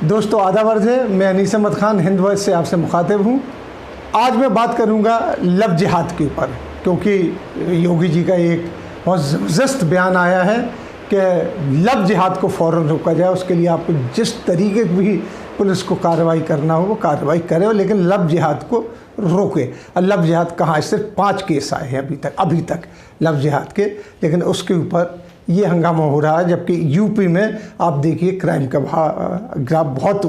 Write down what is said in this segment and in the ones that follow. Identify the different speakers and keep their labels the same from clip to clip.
Speaker 1: दोस्तों आदाब अर्ज़ है, मैं अनीस अहमद खान हिंद वॉइस से आपसे मुखातिब हूँ। आज मैं बात करूँगा लव जिहाद के ऊपर, क्योंकि योगी जी का एक बहुत ज़बरदस्त बयान आया है कि लव जिहाद को फ़ौरन रोका जाए। उसके लिए आपको जिस तरीके की भी पुलिस को कार्रवाई करना हो वो कार्रवाई करे, लेकिन लव जिहाद को रोके। और लव जिहाद कहाँ है? सिर्फ 5 केस आए हैं अभी तक लव जिहाद के, लेकिन उसके ऊपर ये हंगामा हो रहा है। जबकि यूपी में आप देखिए क्राइम का ग्राफ बहुत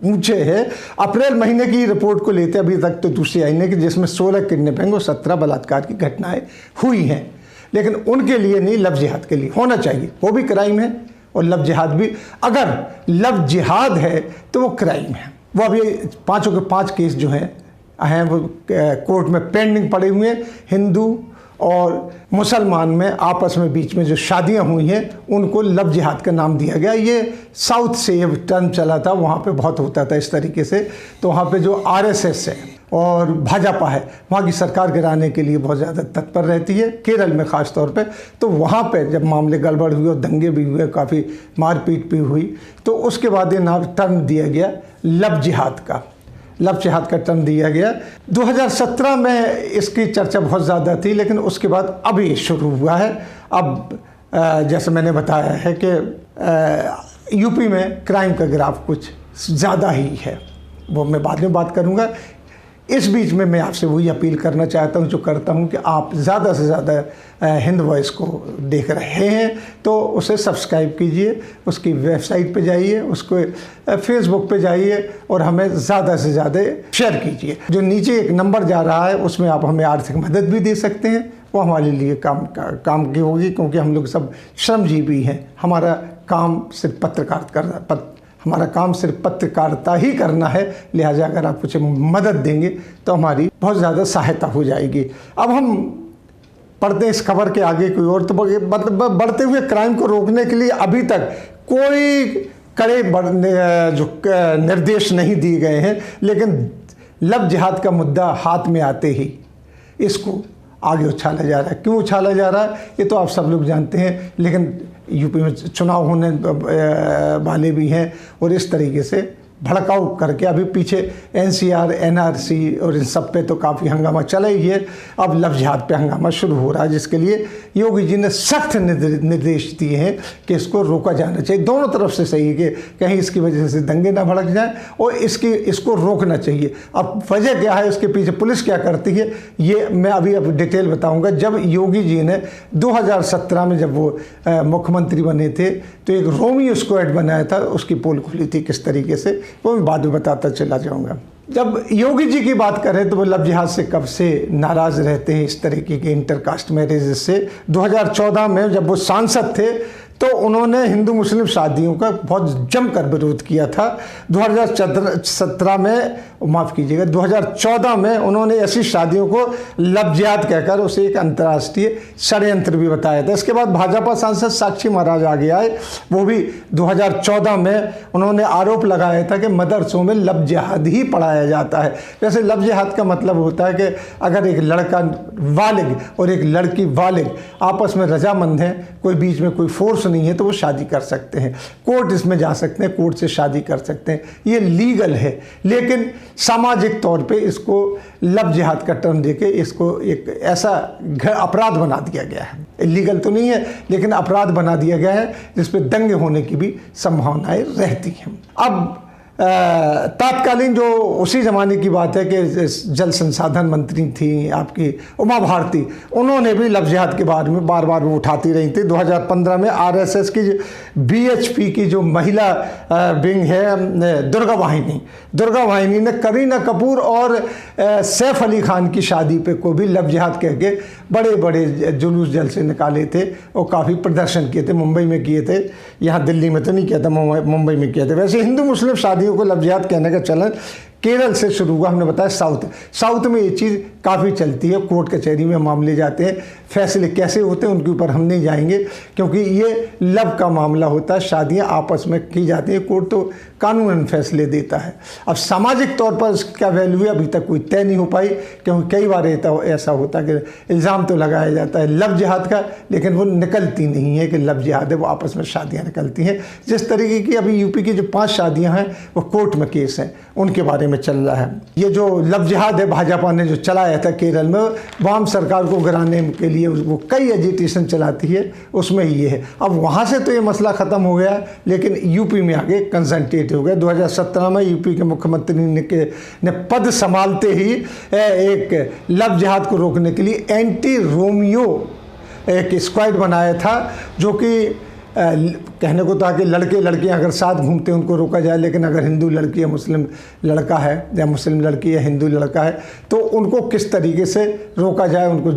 Speaker 1: ऊंचे है। अप्रैल महीने की रिपोर्ट को लेते अभी तक तो दूसरी आई नहीं, कि जिसमें 16 किडनैपिंग और 17 बलात्कार की घटनाएं हुई हैं, लेकिन उनके लिए नहीं, लव जिहाद के लिए होना चाहिए। वो भी क्राइम है और लव जिहाद भी। अगर लव जिहाद है तो वो क्राइम है। वो अभी 5 के 5 केस जो हैं वो कोर्ट में पेंडिंग पड़े हुए हैं। हिंदू और मुसलमान में आपस में बीच में जो शादियां हुई हैं उनको लव जिहाद का नाम दिया गया। ये साउथ से ये टर्म चला था, वहाँ पे बहुत होता था इस तरीके से। तो वहाँ पे जो आरएसएस है और भाजपा है, वहाँ की सरकार गिराने के लिए बहुत ज़्यादा तत्पर रहती है, केरल में ख़ास तौर पे। तो वहाँ पे जब मामले गड़बड़ हुए और दंगे भी हुए, काफ़ी मारपीट भी हुई, तो उसके बाद ये नाम टर्म दिया गया लव जिहाद का। लव जिहाद का टर्म दिया गया। 2017 में इसकी चर्चा बहुत ज़्यादा थी, लेकिन उसके बाद अभी शुरू हुआ है। अब जैसे मैंने बताया है कि यूपी में क्राइम का ग्राफ कुछ ज़्यादा ही है, वो मैं बाद में बात करूँगा। इस बीच में मैं आपसे वही अपील करना चाहता हूँ जो करता हूँ, कि आप ज़्यादा से ज़्यादा हिंद वॉइस को देख रहे हैं तो उसे सब्सक्राइब कीजिए, उसकी वेबसाइट पे जाइए, उसको फेसबुक पे जाइए और हमें ज़्यादा से ज़्यादा शेयर कीजिए। जो नीचे एक नंबर जा रहा है उसमें आप हमें आर्थिक मदद भी दे सकते हैं, वो हमारे लिए काम की होगी, क्योंकि हम लोग सब श्रमजीवी हैं। हमारा काम सिर्फ पत्रकारिता ही करना है। लिहाजा अगर आप कुछ मदद देंगे तो हमारी बहुत ज़्यादा सहायता हो जाएगी। अब हम पढ़ते हैं इस खबर के आगे कोई और। तो बढ़ते हुए क्राइम को रोकने के लिए अभी तक कोई कड़े जो निर्देश नहीं दिए गए हैं, लेकिन लव जिहाद का मुद्दा हाथ में आते ही इसको आगे उछाला जा रहा है। क्यों उछाला जा रहा है ये तो आप सब लोग जानते हैं, लेकिन यूपी में चुनाव होने वाले भी हैं और इस तरीके से भड़काऊ करके अभी पीछे एनसीआर, एनआरसी और इन सब पे तो काफ़ी हंगामा चला ही है। अब लव जिहाद पे हंगामा शुरू हो रहा है, जिसके लिए योगी जी ने सख्त निर्देश दिए हैं कि इसको रोका जाना चाहिए। दोनों तरफ से सही है कि कहीं इसकी वजह से दंगे ना भड़क जाएं, और इसको रोकना चाहिए। अब वजह क्या है, इसके पीछे पुलिस क्या करती है, ये मैं अब डिटेल बताऊँगा। जब योगी जी ने 2017 में जब वो मुख्यमंत्री बने थे तो एक रोमियो स्क्वाड बनाया था, उसकी पोल खुली थी किस तरीके से, वो मैं बाद में बताता चला जाऊंगा। जब योगी जी की बात करें तो वो लव जिहाद से कब से नाराज़ रहते हैं, इस तरीके के इंटरकास्ट मैरिज से। 2014 में जब वो सांसद थे तो उन्होंने हिंदू मुस्लिम शादियों का बहुत जमकर विरोध किया था। 2017 में, माफ़ कीजिएगा, 2014 में उन्होंने ऐसी शादियों को लव जिहाद कहकर उसे एक अंतर्राष्ट्रीय षड्यंत्र भी बताया था। इसके बाद भाजपा सांसद साक्षी महाराज आगे आए, वो भी 2014 में उन्होंने आरोप लगाया था कि मदरसों में लव जिहाद ही पढ़ाया जाता है। वैसे लव जिहाद का मतलब होता है कि अगर एक लड़का वालिग और एक लड़की वालिग आपस में रजामंद हैं, कोई बीच में कोई फोर्स नहीं है, तो वो शादी कर सकते हैं। कोर्ट इसमें जा सकते हैं, कोर्ट से शादी कर सकते हैं, ये लीगल है। लेकिन सामाजिक तौर पे इसको लव जिहाद का टर्म देके इसको एक ऐसा अपराध बना दिया गया है। लीगल तो नहीं है, लेकिन अपराध बना दिया गया है जिस पे दंगे होने की भी संभावनाएं रहती हैं। अब तात्कालीन जो उसी ज़माने की बात है कि जल संसाधन मंत्री थी आपकी उमा भारती, उन्होंने भी लव जिहाद के बारे में बार बार वो उठाती रही थी। 2015 में आरएसएस की बीएचपी की जो महिला विंग है दुर्गा वाहिनी ने करीना कपूर और सैफ अली खान की शादी पे को भी लव जिहाद कह के बड़े बड़े जुलूस जल से निकाले थे और काफ़ी प्रदर्शन किए थे। मुंबई में किए थे, यहाँ दिल्ली में तो नहीं किया था, मुंबई में किए थे। वैसे हिंदू मुस्लिम शादियों को लव जिहाद कहने का चलन केरल से शुरू हुआ। हमने बताया साउथ में ये चीज़ काफ़ी चलती है। कोर्ट कचहरी में मामले जाते हैं, फैसले कैसे होते हैं उनके ऊपर हम नहीं जाएंगे, क्योंकि ये लव का मामला होता है, शादियां आपस में की जाती हैं। कोर्ट तो कानूनन फैसले देता है। अब सामाजिक तौर पर इसका वैल्यू अभी तक कोई तय नहीं हो पाई, क्योंकि कई बार ऐसा होता है कि इल्ज़ाम तो लगाया जाता है लव जिहाद का, लेकिन वो निकलती नहीं है कि लव जिहाद है, वो आपस में शादियाँ निकलती हैं। जिस तरीके की अभी यूपी की जो 5 शादियाँ हैं वो कोर्ट में केस हैं, उनके बारे में चल रहा है। ये जो लव जिहाद है भाजपा ने जो चलाया था केरल में, वाम सरकार को गिराने के लिए वो कई एजिटेशन चलाती है, उसमें ये है। अब वहाँ से तो ये मसला ख़त्म हो गया, लेकिन यूपी में आगे कंसंट्रेट हो गया। 2017 में यूपी के मुख्यमंत्री ने पद संभालते ही एक लव जिहाद को रोकने के लिए एंटी रोमियो एक स्क्वाड बनाया था, जो कि कहने को था कि लड़के लड़कियां अगर साथ घूमते हैं उनको रोका जाए, लेकिन अगर हिंदू लड़की या मुस्लिम लड़का है या मुस्लिम लड़की या हिंदू लड़का है तो उनको किस तरीके से रोका जाए, उनको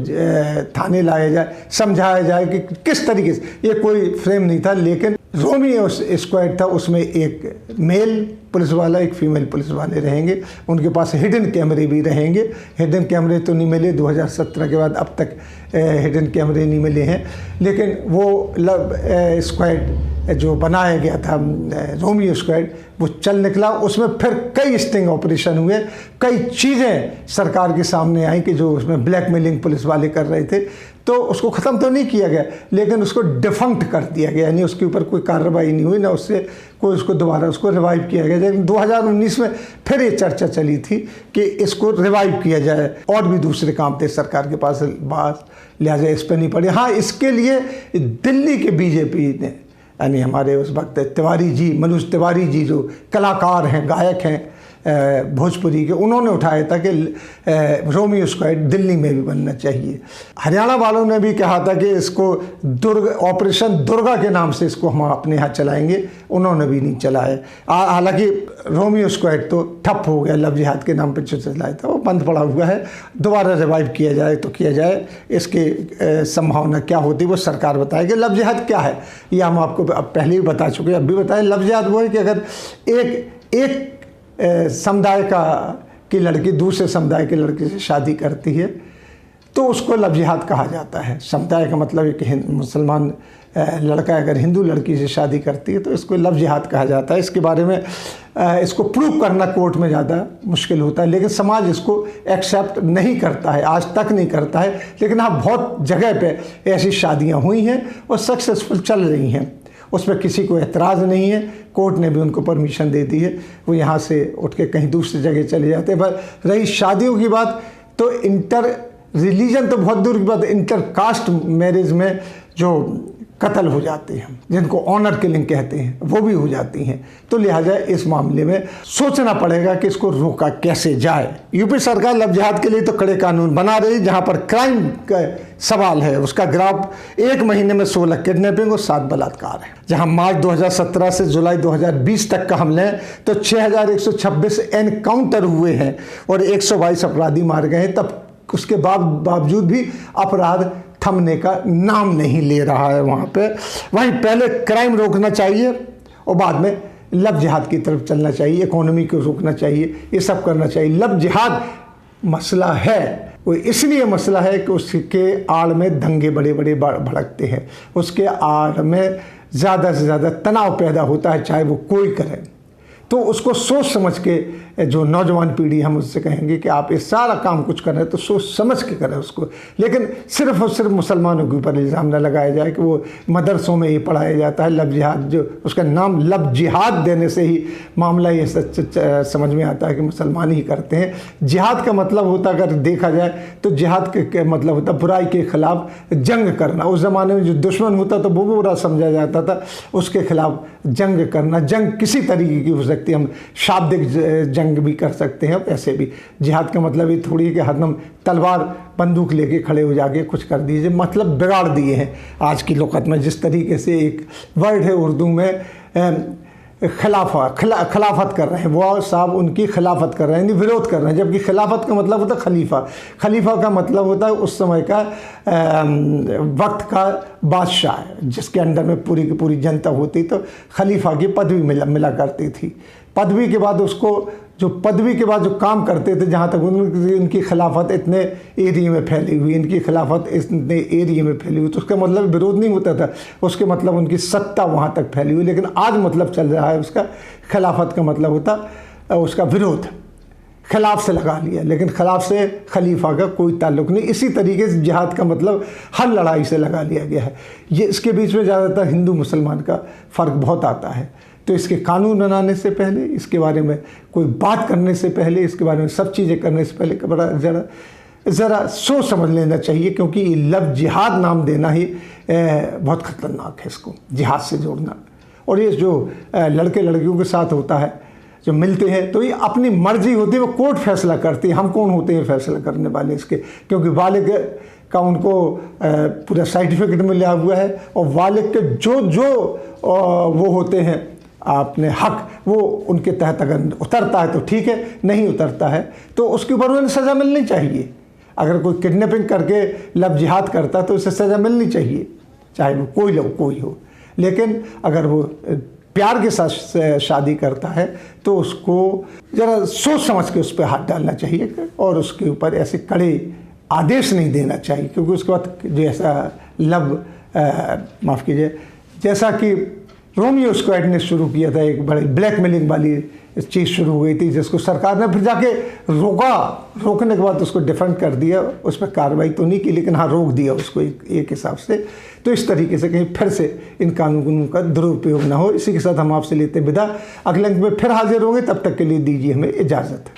Speaker 1: थाने लाया जाए, समझाया जाए कि किस तरीके से। ये कोई फ्रेम नहीं था, लेकिन रोमियो स्क्वाड था, उसमें एक मेल पुलिस वाला एक फीमेल पुलिस वाले रहेंगे, उनके पास हिडन कैमरे भी रहेंगे। हिडन कैमरे तो नहीं मिले 2017 के बाद, अब तक हिडन कैमरे नहीं मिले हैं, लेकिन वो लव स्क्वाड जो बनाया गया था रोमियो स्क्वाड वो चल निकला। उसमें फिर कई स्टिंग ऑपरेशन हुए, कई चीज़ें सरकार के सामने आई कि जो उसमें ब्लैकमेलिंग पुलिस वाले कर रहे थे, तो उसको ख़त्म तो नहीं किया गया, लेकिन उसको डिफंक्ट कर दिया गया, यानी उसके ऊपर कोई कार्रवाई नहीं हुई, ना उससे कोई उसको दोबारा उसको रिवाइव किया गया। लेकिन 2019 में फिर ये चर्चा चली थी कि इसको रिवाइव किया जाए, और भी दूसरे काम थे सरकार के पास, बात लिहाजा इस पर नहीं पड़ी। हाँ, इसके लिए दिल्ली के बीजेपी ने, यानी हमारे उस वक्त तिवारी जी, मनोज तिवारी जी जो कलाकार हैं, गायक हैं भोजपुरी के, उन्होंने उठाया था कि रोमियो स्क्वाड दिल्ली में भी बनना चाहिए। हरियाणा वालों ने भी कहा था कि इसको ऑपरेशन दुर्गा के नाम से इसको हम अपने यहाँ चलाएंगे, उन्होंने भी नहीं चलाया। हालांकि रोमियो स्क्वाड तो ठप हो गया, लव जिहाद के नाम पर जो चलाया था वो बंद पड़ा हुआ है। दोबारा रिवाइव किया जाए तो किया जाए, इसकी संभावना क्या होती है वो सरकार बताएगी। लव जिहाद क्या है ये हम आपको अब पहले ही बता चुके हैं, अब भी बताएं। लव जिहाद वो है कि अगर एक समुदाय की लड़की दूसरे समुदाय के लड़के से शादी करती है तो उसको लव जिहाद कहा जाता है। समुदाय का मतलब है कि मुसलमान लड़का अगर हिंदू लड़की से शादी करती है तो इसको लव जिहाद कहा जाता है। इसके बारे में इसको प्रूव करना कोर्ट में ज़्यादा मुश्किल होता है, लेकिन समाज इसको एक्सेप्ट नहीं करता है, आज तक नहीं करता है। लेकिन हाँ, बहुत जगह पे ऐसी शादियाँ हुई हैं और सक्सेसफुल चल रही हैं, उसमें किसी को एतराज़ नहीं है। कोर्ट ने भी उनको परमिशन दे दी है, वो यहाँ से उठ के कहीं दूसरी जगह चले जाते हैं। पर रही शादियों की बात, तो इंटर रिलीजन तो बहुत दूर की बात, इंटर कास्ट मैरिज में जो कत्ल हो जाते हैं, जिनको ऑनर किलिंग कहते हैं, वो भी हो जाती हैं। तो लिहाजा इस मामले में सोचना पड़ेगा कि इसको रोका कैसे जाए। यूपी सरकार लव जिहाद के लिए तो कड़े कानून बना रही, जहां पर क्राइम का सवाल है उसका ग्राफ 1 महीने में 16 किडनैपिंग और 7 बलात्कार है। जहां मार्च 2017 से जुलाई 2020 तक का हम लें तो 6126 एनकाउंटर हुए हैं और 122 अपराधी मारे गए हैं। तब उसके बावजूद भी अपराध थमने का नाम नहीं ले रहा है वहाँ पे। वहीं पहले क्राइम रोकना चाहिए और बाद में लव जिहाद की तरफ चलना चाहिए, इकोनॉमी को रोकना चाहिए, ये सब करना चाहिए। लव जिहाद मसला है, वो इसलिए मसला है कि उसके आड़ में दंगे बड़े बड़े भड़कते हैं, उसके आड़ में ज़्यादा से ज़्यादा तनाव पैदा होता है, चाहे वो कोई करे। तो उसको सोच समझ के, जो नौजवान पीढ़ी हम उससे कहेंगे कि आप ये सारा काम कुछ कर रहे हैं तो सोच समझ के करें उसको। लेकिन सिर्फ और सिर्फ मुसलमानों के ऊपर इल्ज़ाम न लगाया जाए कि वो मदरसों में ये पढ़ाया जाता है लव जिहाद, जो उसका नाम लव जिहाद देने से ही मामला ये समझ में आता है कि मुसलमान ही करते हैं। जिहाद का मतलब होता, अगर देखा जाए तो जिहाद के मतलब होता बुराई के खिलाफ जंग करना। उस ज़माने में जो दुश्मन होता तो वो बुरा समझा जाता था, उसके खिलाफ जंग करना। जंग किसी तरीके की हो सकती है, हम शाब्दिक जंग भी कर सकते हैं, ऐसे भी। जिहाद का मतलब ये थोड़ी है कि हरदम तलवार बंदूक लेके खड़े हो जाके कुछ कर दीजिए, मतलब बिगाड़ दिए हैं आज की लुगत में। जिस तरीके से एक वर्ड है उर्दू में खिलाफत कर रहे हैं, वो साहब उनकी खिलाफत कर रहे हैं, विरोध कर रहे हैं, जबकि खिलाफत का मतलब होता है खलीफा। खलीफा का मतलब होता है उस समय का वक्त का बादशाह, जिसके अंडर में पूरी की पूरी जनता होती, तो खलीफा की पदवी मिला करती थी। पदवी के बाद उसको जो पदवी के बाद जो काम करते थे, जहाँ तक इनकी खिलाफत इतने एरिया में फैली हुई, इनकी खिलाफत इतने एरिया में फैली हुई, तो उसका मतलब विरोध नहीं होता था, उसके मतलब उनकी सत्ता वहाँ तक फैली हुई। लेकिन आज मतलब चल रहा है उसका, खिलाफत का मतलब होता उसका विरोध, खिलाफ से लगा लिया, लेकिन खिलाफ से खलीफा का कोई ताल्लुक़ नहीं। इसी तरीके से जिहाद का मतलब हर लड़ाई से लगा लिया गया है। ये इसके बीच में ज़्यादातर हिंदू मुसलमान का फ़र्क बहुत आता है। तो इसके कानून बनाने से पहले, इसके बारे में कोई बात करने से पहले, इसके बारे में सब चीज़ें करने से पहले बड़ा ज़रा सोच समझ लेना चाहिए, क्योंकि ये लफ्ज़ जिहाद नाम देना ही बहुत ख़तरनाक है, इसको जिहाद से जोड़ना। और ये जो लड़के लड़कियों के साथ होता है, जो मिलते हैं, तो ये अपनी मर्जी होती है, वो कोर्ट फैसला करती है। हम कौन होते हैं फैसला करने वाले इसके, क्योंकि वालिद का उनको पूरा सर्टिफिकेट मिला हुआ है, और वालिद के जो वो होते हैं अपने हक, वो उनके तहत अगर उतरता है तो ठीक है, नहीं उतरता है तो उसके ऊपर उन्हें सज़ा मिलनी चाहिए। अगर कोई किडनैपिंग करके लफ्ज़ जिहाद करता है तो उसे सज़ा मिलनी चाहिए, चाहे वो कोई हो। लेकिन अगर वो प्यार के साथ शादी करता है तो उसको ज़रा सोच समझ के उस पर हाथ डालना चाहिए, और उसके ऊपर ऐसे कड़े आदेश नहीं देना चाहिए, क्योंकि उसके बाद जैसा माफ़ कीजिए, जैसा कि रोमियो स्क्वाड ने शुरू किया था, एक बड़ी ब्लैकमेलिंग वाली चीज़ शुरू हो गई थी, जिसको सरकार ने फिर जाके रोकने के बाद उसको डिफेंड कर दिया, उस पर कार्रवाई तो नहीं की, लेकिन हाँ रोक दिया उसको एक हिसाब से। तो इस तरीके से कहीं फिर से इन कानूनों का दुरुपयोग ना हो। इसी के साथ हम आपसे लेते विदा, अगले अंक में फिर हाजिर होंगे, तब तक के लिए दीजिए हमें इजाज़त।